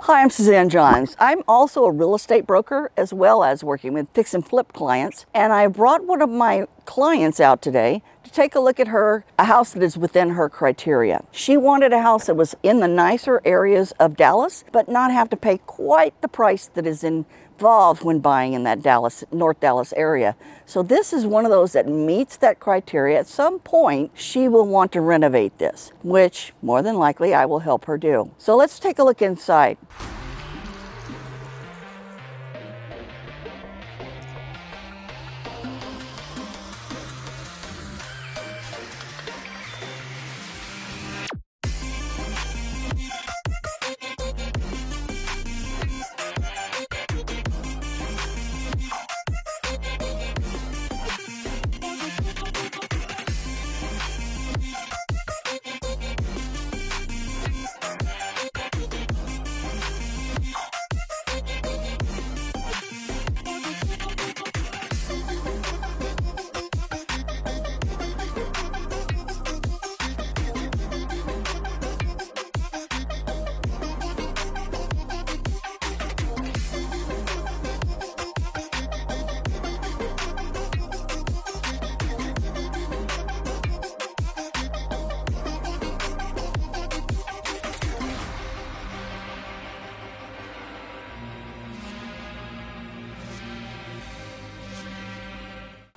Hi, I'm Suzanne Johns. I'm also a real estate broker as well as working with fix and flip clients. And I brought one of my clients out today to take a look at a house that is within her criteria. She wanted a house that was in the nicer areas of Dallas, but not have to pay quite the price that is involved when buying in that North Dallas area. So this is one of those that meets that criteria. At some point, she will want to renovate this, which more than likely I will help her do. So let's take a look inside.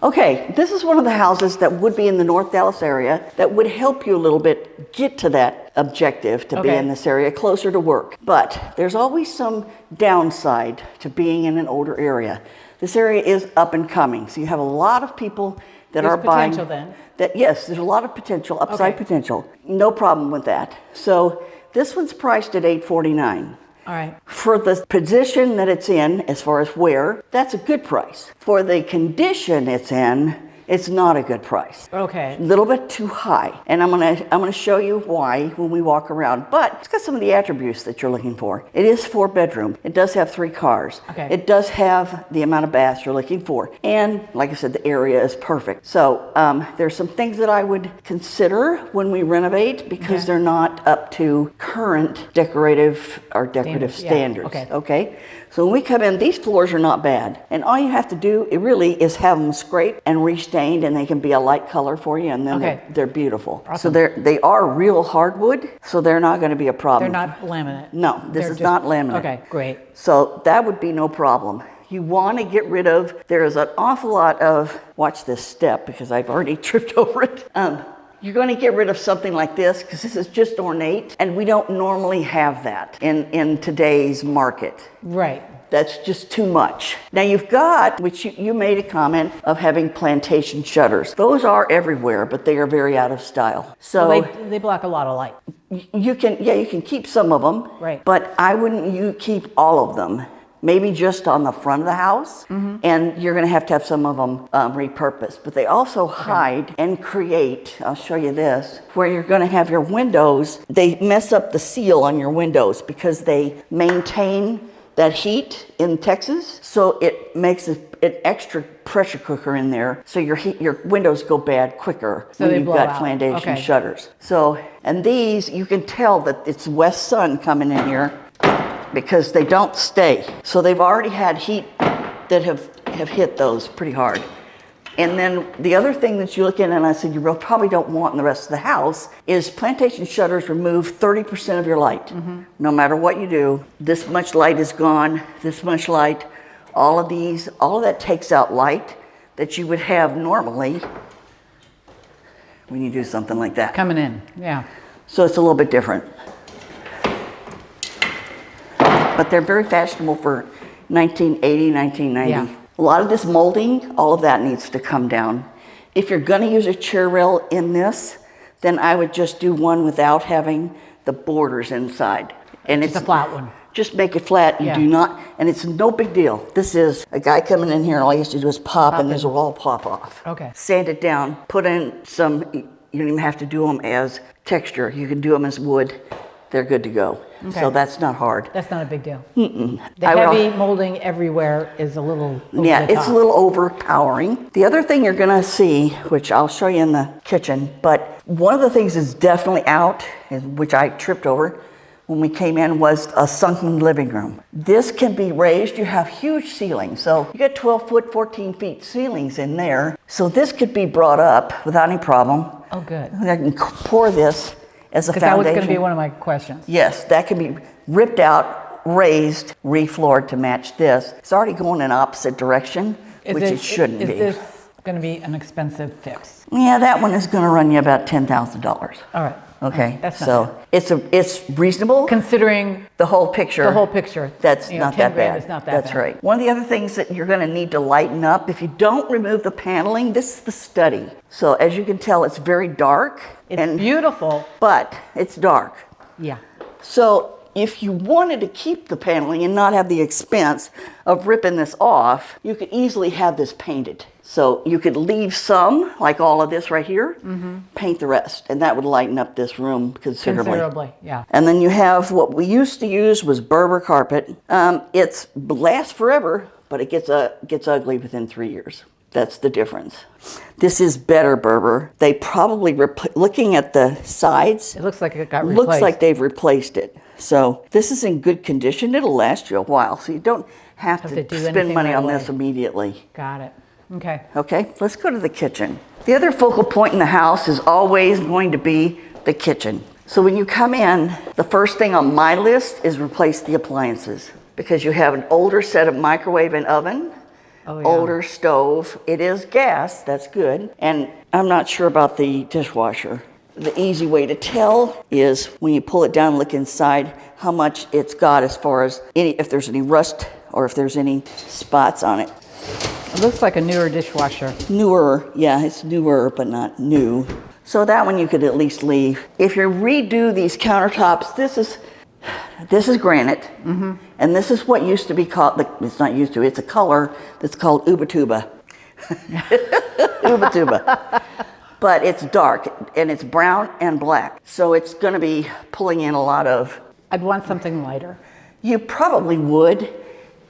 Okay, this is one of the houses that would be in the North Dallas area that would help you a little bit get to that objective to be in this area, closer to work. But there's always some downside to being in an older area. This area is up and coming, so you have a lot of people that are buying. There's potential then? Yes, there's a lot of potential, upside potential. No problem with that. So this one's priced at $849. All right. For the position that it's in, as far as where, that's a good price. For the condition it's in, it's not a good price. Okay. A little bit too high. And I'm gonna show you why when we walk around. But it's got some of the attributes that you're looking for. It is 4-bedroom. It does have 3 cars. Okay. It does have the amount of baths you're looking for. And like I said, the area is perfect. So there's some things that I would consider when we renovate because they're not up to current decorative standards. Yeah. Okay. So when we come in, these floors are not bad. And all you have to do, it really is have them scraped and restained, and they can be a light color for you, and then they're beautiful. Awesome. So they are real hardwood, so they're not going to be a problem. They're not laminate? No, this is not laminate. Okay, great. So that would be no problem. You want to get rid of, there's an awful lot of, watch this step because I've already tripped over it. You're going to get rid of something like this because this is just ornate, and we don't normally have that in today's market. Right. That's just too much. Now you've got, which you made a comment of having plantation shutters. Those are everywhere, but they are very out of style. So well, they block a lot of light. You can keep some of them, right? But I wouldn't keep all of them. Maybe just on the front of the house, and you're going to have some of them repurposed. But they also hide and create, I'll show you this, where you're going to have your windows. They mess up the seal on your windows because they maintain that heat in Texas, so it makes an extra pressure cooker in there, so your windows go bad quicker when you've got plantation shutters. So, and these, you can tell that it's west sun coming in here, because they don't stay. So they've already had heat that have hit those pretty hard. And then the other thing that you look at, and I said you probably don't want in the rest of the house, is plantation shutters remove 30% of your light. No matter what you do, this much light is gone, this much light, all of that takes out light that you would have normally when you do something like that. Coming in, yeah. So it's a little bit different. But they're very fashionable for 1980, 1990. Yeah. A lot of this molding, all of that needs to come down. If you're going to use a chair rail in this, then I would just do one without having the borders inside. And it's a flat one. Just make it flat. You do not, and it's no big deal. This is a guy coming in here, and all he has to do is pop and this will all pop off. Okay. Sand it down, put in some, you don't even have to do them as texture. You can do them as wood. They're good to go. Okay. So that's not hard. That's not a big deal. The heavy molding everywhere is a little over the top. It's a little overpowering. The other thing you're gonna see, which I'll show you in the kitchen, but one of the things that's definitely out, which I tripped over, when we came in was a sunken living room. This can be raised. You have huge ceilings. So you get 12 foot, 14 feet ceilings in there. So this could be brought up without any problem. Oh, good. I can pour this as a Because that was foundation. going to be one of my questions. Yes, that can be ripped out, raised, refloored to match this. It's already going in opposite direction, which it shouldn't be. Is this going to be an expensive fix? Yeah, that one is going to run you about $10,000. All right. Okay, That's not so it's reasonable. Considering The whole picture. That's not 10 that grand bad. is not that That's bad. right. One of the other things that you're going to need to lighten up, if you don't remove the paneling, this is the study. So as you can tell, it's very dark. It's beautiful. But it's dark. Yeah. So if you wanted to keep the paneling and not have the expense of ripping this off, you could easily have this painted. So you could leave some, like all of this right here, paint the rest, and that would lighten up this room considerably. Considerably, yeah. And then you have what we used to use was Berber carpet. It lasts forever, but it gets ugly within 3 years. That's the difference. This is better Berber. They probably, looking at the sides, It looks like it got replaced. looks like they've replaced it. So this is in good condition. It'll last you a while. So you don't have to do spend anything money right on away. this immediately. Got it. Okay. Okay, let's go to the kitchen. The other focal point in the house is always going to be the kitchen. So when you come in, the first thing on my list is replace the appliances because you have an older set of microwave and oven. Oh, yeah. Older stove. It is gas, that's good. And I'm not sure about the dishwasher. The easy way to tell is when you pull it down and look inside how much it's got as far as if there's any rust or if there's any spots on it. It looks like a newer dishwasher. Newer, yeah, it's newer, but not new. So that one you could at least leave. If you redo these countertops, this is granite, and this is what used to be called, it's not used to, it's a color that's called ubatuba. Ubatuba. But it's dark, and it's brown and black. So it's gonna be pulling in a lot of, I'd want something lighter. you probably would,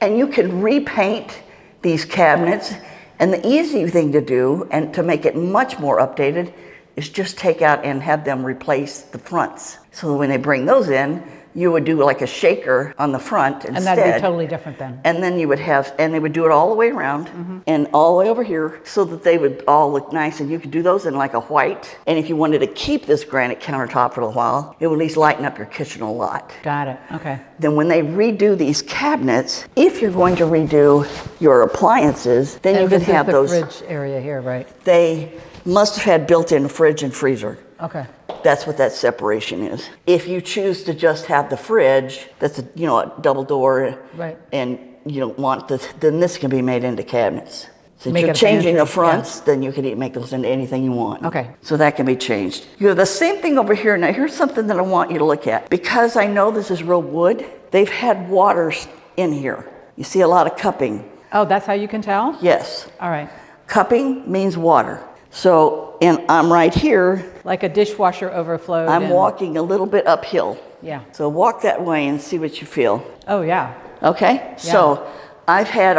and you can repaint these cabinets. And the easy thing to do, and to make it much more updated, is just take out and have them replace the fronts. So when they bring those in, you would do like a shaker on the front instead. And that'd be totally different then. And then you would have, and they would do it all the way around and all the way over here so that they would all look nice. And you could do those in like a white. And if you wanted to keep this granite countertop for a while, it would at least lighten up your kitchen a lot. Got it. Okay. Then when they redo these cabinets, if you're going to redo your appliances, then you And can this have is the those. fridge area here, right? They must have had built-in fridge and freezer. Okay. That's what that separation is. If you choose to just have the fridge, that's a double door, Right. and you don't want this, then this can be made into cabinets. Since Make you're it a changing the pantry, fronts, then you can make those into anything you want. Okay. So that can be changed. You have the same thing over here. Now here's something that I want you to look at. Because I know this is real wood, they've had waters in here. You see a lot of cupping. Oh, that's how you can tell? Yes. All right. Cupping means water. So, and I'm right here. Like a dishwasher overflowed. I'm and- walking a little bit uphill. Yeah. So walk that way and see what you feel. Oh, yeah. Okay? So I've had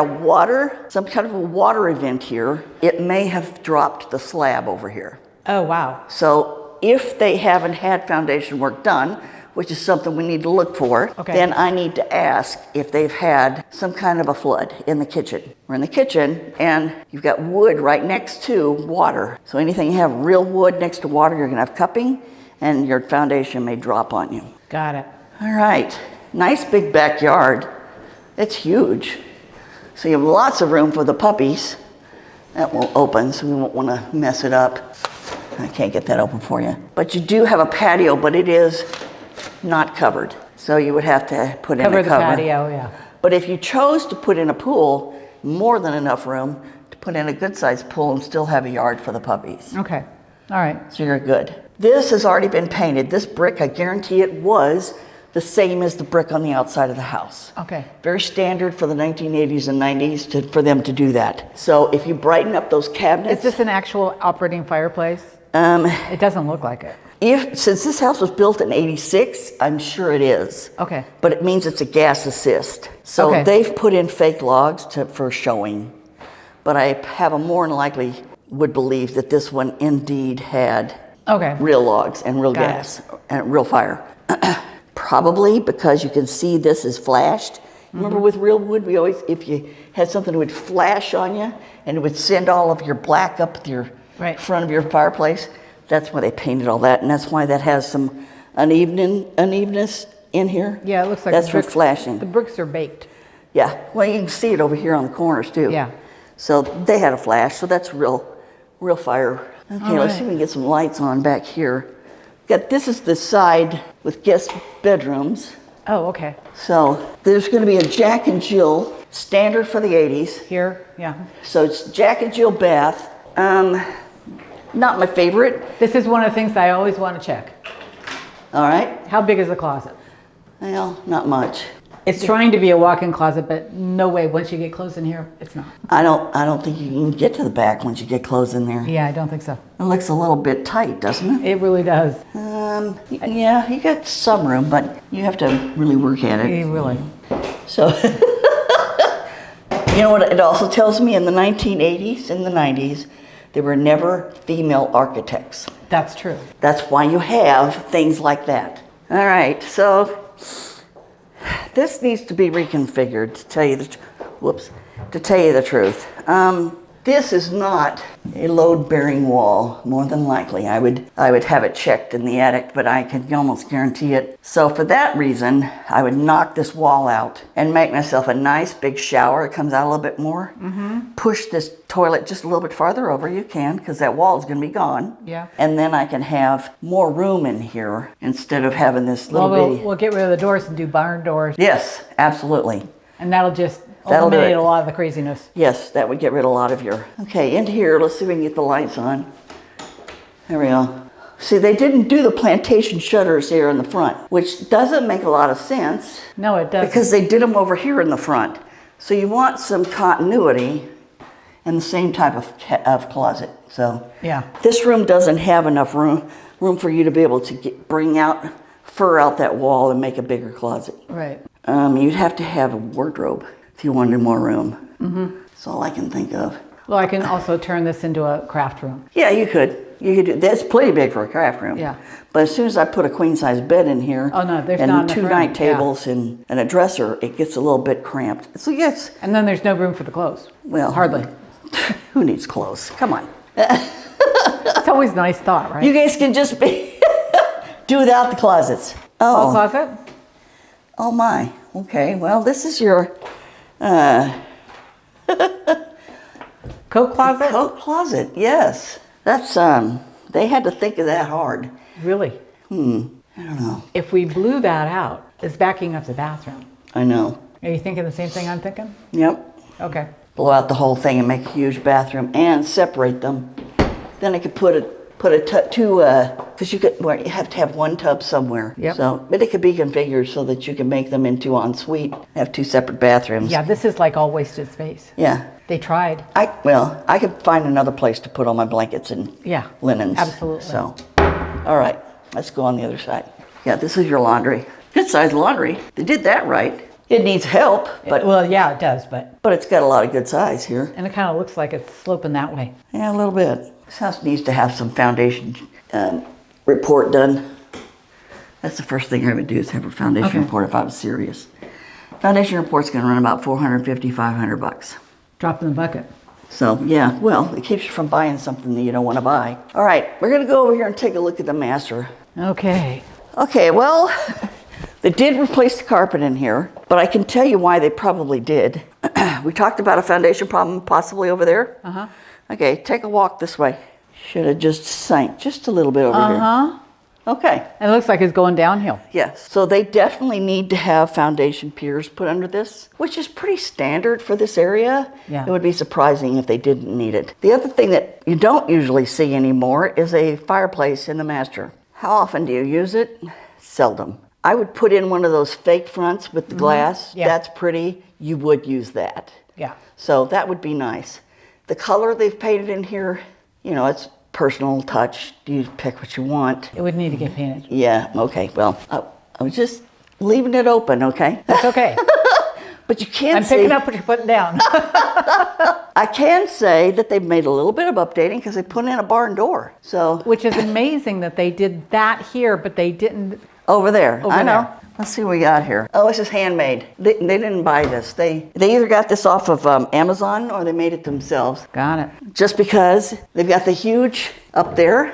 some kind of a water event here. It may have dropped the slab over here. Oh, wow. So if they haven't had foundation work done, which is something we need to look for, Okay. then I need to ask if they've had some kind of a flood in the kitchen. We're in the kitchen and you've got wood right next to water. So anything you have real wood next to water, you're gonna have cupping and your foundation may drop on you. Got it. All right, nice big backyard. It's huge. So you have lots of room for the puppies. That won't open, so we won't wanna mess it up. I can't get that open for you. But you do have a patio, but it is not covered. So you would have to put in a Cover cover. the patio, yeah. But if you chose to put in a pool, more than enough room to put in a good sized pool and still have a yard for the puppies. Okay. All right. So you're good. This has already been painted. This brick, I guarantee it was the same as the brick on the outside of the house. Okay. Very standard for the 1980s and 90s for them to do that. So if you brighten up those cabinets. Is this an actual operating fireplace? It doesn't look like it. Since this house was built in 86, I'm sure it is. Okay. But it means it's a gas assist. So Okay. they've put in fake logs for showing. But I have a more than likely would believe that this one indeed had Okay. real logs and real Got gas and real fire. Probably because you can see this is flashed. Remember with real wood, we always, if you had something that would flash on you and it would send all of your black up your front of your fireplace, that's why they painted all that, and that's why that has some unevenness in here. Yeah, it looks like that's for flashing. The bricks are baked. Yeah, well, you can see it over here on the corners too. Yeah. So they had a flash, so that's real fire. Okay, let's see if we can get some lights on back here. This is the side with guest bedrooms. Oh, okay. So there's going to be a Jack and Jill, standard for the 80s. Here, yeah. So it's Jack and Jill bath. Not my favorite. This is one of the things I always want to check. All right. How big is the closet? Well, not much. It's trying to be a walk-in closet, but no way. Once you get close in here, it's not. I don't think you can get to the back once you get close in there. Yeah, I don't think so. It looks a little bit tight, doesn't it? It really does. Yeah, you got some room, but you have to really work at it. Really. So, you know what it also tells me? In the 1980s and the 90s, there were never female architects. That's true. That's why you have things like that. All right, so this needs to be reconfigured, to tell you the truth. This is not a load-bearing wall, more than likely. I would have it checked in the attic, but I can almost guarantee it. So for that reason, I would knock this wall out and make myself a nice big shower. It comes out a little bit more. Push this toilet just a little bit farther over. You can, because that wall is going to be gone. Yeah. And then I can have more room in here instead of having this little bitty. We'll get rid of the doors and do barn doors. Yes, absolutely. And that'll eliminate a lot of the craziness. Yes, that would get rid of a lot of your... Okay, into here, let's see if we can get the lights on. There we go. See, they didn't do the plantation shutters here in the front, which doesn't make a lot of sense. No, it doesn't. Because they did them over here in the front. So you want some continuity and the same type of closet. So yeah, this room doesn't have enough room for you to be able to bring out, fur out that wall and make a bigger closet. Right. You'd have to have a wardrobe if you wanted more room. That's all I can think of. Well, I can also turn this into a craft room. Yeah, you could. You could do. That's pretty big for a craft room. Yeah. But as soon as I put a queen size bed in here, oh no, there's and not enough two room. night tables and a dresser, it gets a little bit cramped. So yes. And then there's no room for the clothes. Well, hardly. Who needs clothes? Come on. It's always a nice thought, right? You guys can just do without the closets. Oh. All closet? Oh my. Okay. Well, this is your coat closet? Coat closet, yes. That's they had to think of that hard. Really? I don't know. If we blew that out, it's backing up the bathroom. I know. Are you thinking the same thing I'm thinking? Yep. Okay. Blow out the whole thing and make a huge bathroom and separate them. Then I could put two, because you have to have one tub somewhere. Yep. So, but it could be configured so that you can make them into ensuite, have two separate bathrooms. Yeah, this is like all wasted space. Yeah. They tried. I could find another place to put all my blankets and linens. Absolutely. So, all right, let's go on the other side. Yeah, this is your laundry. Good size laundry. They did that right. It needs help, but well, yeah, it does, but it's got a lot of good size here. And it kind of looks like it's sloping that way. Yeah, a little bit. This house needs to have some foundation report done. That's the first thing I would do is have a foundation report if I was serious. Foundation report's going to run about $450, $500. Drop in the bucket. So yeah, well, it keeps you from buying something that you don't want to buy. All right, we're going to go over here and take a look at the master. Okay. Okay, well, they did replace the carpet in here, but I can tell you why they probably did. We talked about a foundation problem possibly over there. Uh-huh. Okay, take a walk this way. Should have just sank just a little bit over here. Uh-huh. Okay. It looks like it's going downhill. Yes. So they definitely need to have foundation piers put under this, which is pretty standard for this area. Yeah. It would be surprising if they didn't need it. The other thing that you don't usually see anymore is a fireplace in the master. How often do you use it? Seldom. I would put in one of those fake fronts with the glass. Yeah. That's pretty. You would use that. Yeah. So that would be nice. The color they've painted in here, it's personal touch. You pick what you want. It would need to get painted. Yeah, okay. Well, I was just leaving it open, okay? That's okay. But you can't I'm picking up what you're putting down. I can say that they've made a little bit of updating because they put in a barn door. So Which is amazing that they did that here, but they didn't over there. over I know. there. Let's see what we got here. Oh, this is handmade. They didn't buy this. They either got this off of Amazon or they made it themselves. Got it. Just because they've got the huge up there,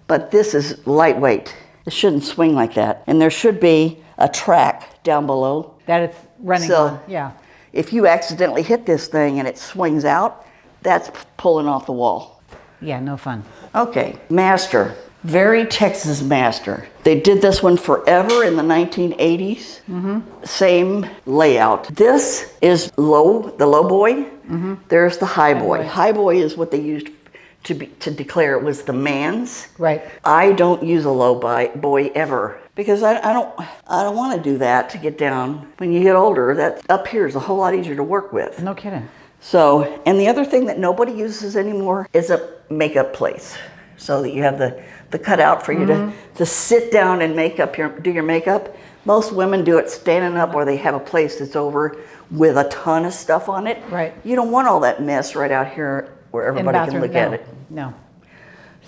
but this is lightweight. It shouldn't swing like that. And there should be a track down below. That it's running So, on, yeah. If you accidentally hit this thing and it swings out, that's pulling off the wall. Yeah, no fun. Okay, master. Very Texas master. They did this one forever in the 1980s. Same layout. This is the low boy. There's the high boy. High boy is what they used to declare it was the man's. Right. I don't use a low boy ever because I don't want to do that to get down. When you get older, that up here is a whole lot easier to work with. No kidding. So, and the other thing that nobody uses anymore is a makeup place, so that you have the cutout for you to sit down and do your makeup. Most women do it standing up, or they have a place that's over with a ton of stuff on it. Right. You don't want all that mess right out here where everybody can look at it. No.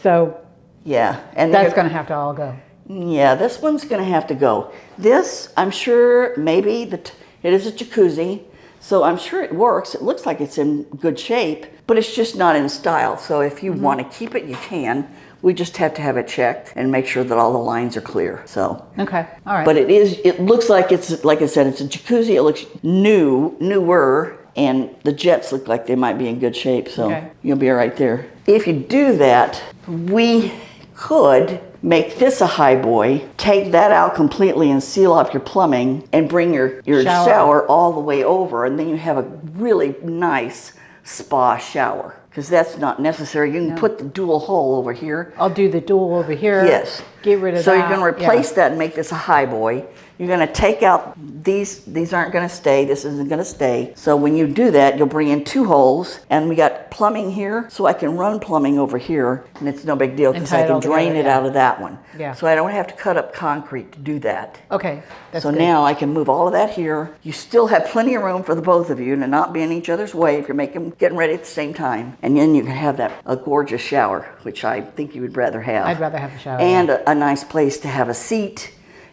So Yeah, and that's going to have to all go. Yeah, this one's going to have to go. This, I'm sure, maybe it is a jacuzzi, so I'm sure it works. It looks like it's in good shape, but it's just not in style. So if you want to keep it, you can. We just have to have it checked and make sure that all the lines are clear. So Okay, all right. but it looks like it's, like I said, it's a jacuzzi. It looks newer, and the jets look like they might be in good shape. So Okay. you'll be right there. If you do that, we could make this a high boy, take that out completely and seal off your plumbing, and bring your shower all the way over, and then you have a really nice spa shower. Because that's not necessary. You can put the dual hole over here. I'll do the dual over here. Yes. Get rid of so that. you're going to replace that and make this a high boy. You're going to take out these aren't going to stay. This isn't going to stay. So when you do that, you'll bring in 2 holes, and we got plumbing here, so I can run plumbing over here, and it's no big deal because I can drain it out of that one. Yeah. So I don't have to cut up concrete to do that. Okay, that's So good. now I can move all of that here. You still have plenty of room for the both of you to not be in each other's way if you're getting ready at the same time. And then you can have a gorgeous shower, which I think you would rather have. I'd rather have a shower. And a nice place to have a seat,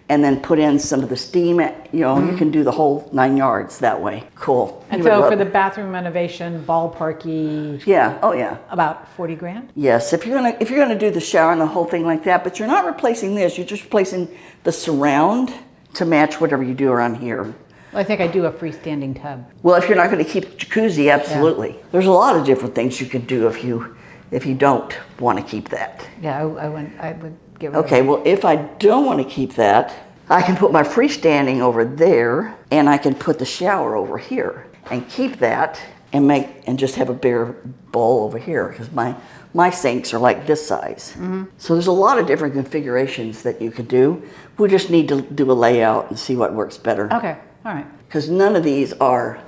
and then put in some of the steam. You can do the whole 9 yards that way. Cool. And You would so love for it. the bathroom renovation, ballparky, Yeah, oh yeah. about 40 grand? Yes, if you're gonna do the shower and the whole thing like that, but you're not replacing this, you're just replacing the surround to match whatever you do around here. Well, I think I do a freestanding tub. Well, if you're not going to keep the jacuzzi, absolutely. There's a lot of different things you could do if you don't want to keep that. Yeah, I would get rid of Okay, well, if I don't want to keep that, I can put my freestanding over there, and I can put the shower over here and keep that and just have a bare bowl over here, because my sinks are like this size. So there's a lot of different configurations that you could do. We just need to do a layout and see what works better. Okay, all right. Because none of these are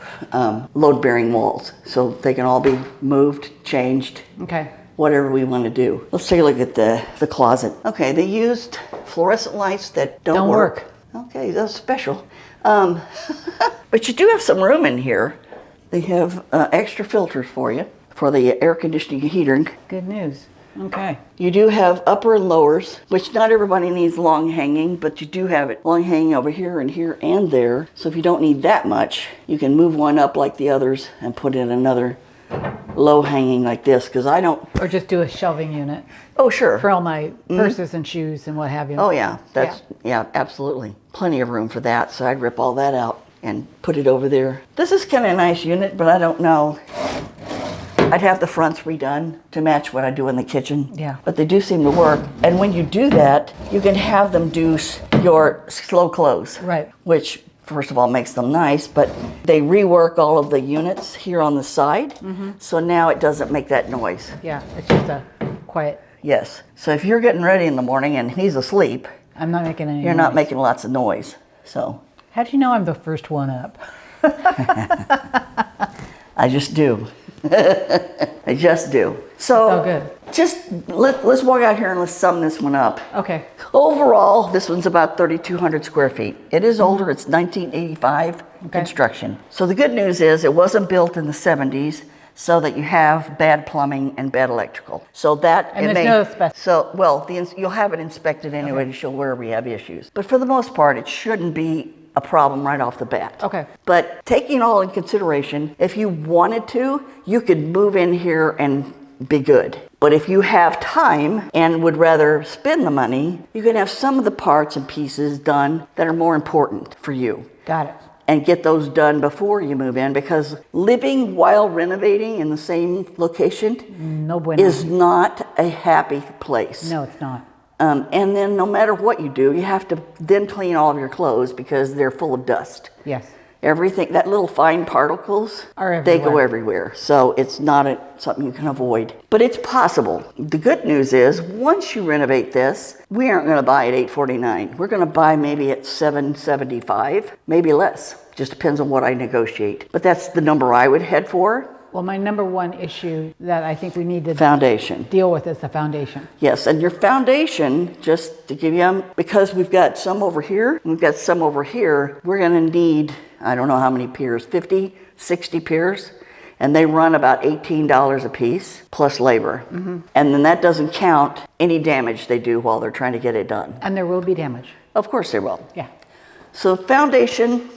load-bearing walls, so they can all be moved, changed, Okay. whatever we want to do. Let's take a look at the closet. Okay, they used fluorescent lights that don't work. Okay, that's special. But you do have some room in here. They have extra filters for you for the air conditioning heater. Good news. Okay. You do have upper and lowers, which not everybody needs long hanging, but you do have it long hanging over here and there. So if you don't need that much, you can move one up like the others and put in another low hanging like this, because I don't. Or just do a shelving unit Oh, sure. for all my purses and shoes and what have you. Oh, yeah. Yeah, absolutely. Plenty of room for that. So I'd rip all that out and put it over there. This is kind of a nice unit, but I don't know. I'd have the fronts redone to match what I do in the kitchen. Yeah. But they do seem to work. And when you do that, you can have them do your slow close. Right. Which, first of all, makes them nice, but they rework all of the units here on the side. So now it doesn't make that noise. Yeah, it's just a quiet. Yes. So if you're getting ready in the morning and he's asleep, I'm not making any you're not noise. making lots of noise. So How do you know I'm the first one up? I just do. I just do. So Oh, good. just let's walk out here and let's sum this one up. Okay. Overall, this one's about 3,200 square feet. It is older. It's 1985 construction. So the good news is it wasn't built in the 70s, so that you have bad plumbing and bad electrical. So that And there's no you'll have it inspected anyway to show where we have issues. But for the most part, it shouldn't be a problem right off the bat. Okay. But taking all in consideration, if you wanted to, you could move in here and be good. But if you have time and would rather spend the money, you can have some of the parts and pieces done that are more important for you. Got it. And get those done before you move in, because living while renovating in the same location No bueno. is not a happy place. No, it's not. And then no matter what you do, you have to then clean all of your clothes because they're full of dust. Yes. Everything, that little fine particles, Are they go everywhere. everywhere. So it's not something you can avoid. But it's possible. The good news is, once you renovate this, we aren't going to buy at $849. We're going to buy maybe at $775, maybe less. Just depends on what I negotiate. But that's the number I would head for. Well, my number one issue that I think we need to Foundation. deal with is the foundation. Yes, and your foundation, just to give you, because we've got some over here, and we've got some over here, we're going to need, I don't know how many piers, 50, 60 piers, and they run about $18 a piece, plus labor. And then that doesn't count any damage they do while they're trying to get it done. And there will be damage. Of course they will. Yeah. So foundation,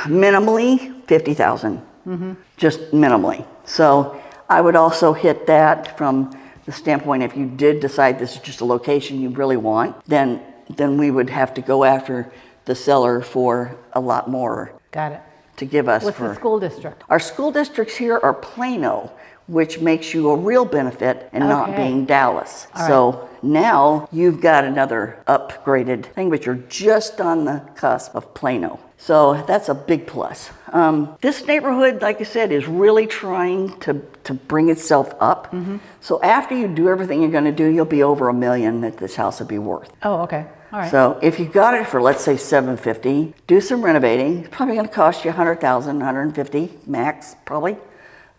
minimally $50,000, just minimally. So I would also hit that from the standpoint, if you did decide this is just a location you really want, then we would have to go after the seller for a lot more Got it. to give us. What's the school district? Our school districts here are Plano, which makes you a real benefit and not Okay. being Dallas. All So now you've got another upgraded thing, but you're just on the cusp of Plano. So that's a big plus. This neighborhood, like I said, is really trying to bring itself up. So after you do everything you're going to do, you'll be over $1 million that this house will be worth. Oh, okay. All right. So if you got it for, let's say, $750, do some renovating. It's probably going to cost you $100,000, $150 max, probably.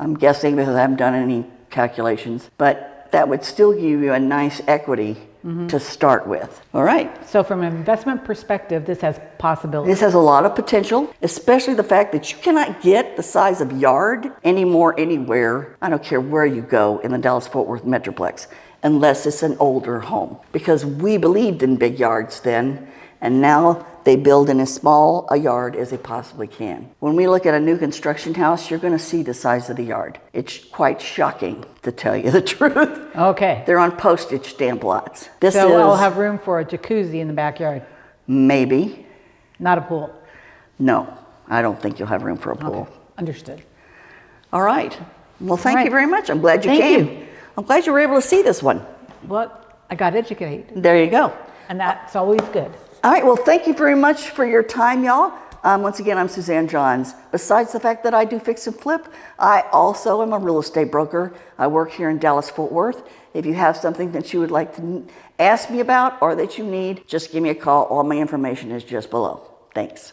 I'm guessing because I haven't done any calculations, but that would still give you a nice equity to start with. All right. So from an investment perspective, this has possibilities. This has a lot of potential, especially the fact that you cannot get the size of yard anymore anywhere. I don't care where you go in the Dallas-Fort Worth Metroplex, unless it's an older home. Because we believed in big yards then, and now they build in as small a yard as they possibly can. When we look at a new construction house, you're gonna see the size of the yard. It's quite shocking, to tell you the truth. Okay. They're on postage stamp lots. This So is I'll have room for a jacuzzi in the backyard, maybe. not a pool. No, I don't think you'll have room for a pool. Okay. Understood. All right. Well, thank right. you very much. I'm glad you Thank came. you. I'm glad you were able to see this one. Well, I got educated, There you go. and that's always good. All right, well, thank you very much for your time, y'all. Once again, I'm Suzanne Johns. Besides the fact that I do fix and flip, I also am a real estate broker. I work here in Dallas-Fort Worth. If you have something that you would like to ask me about or that you need, just give me a call. All my information is just below. Thanks.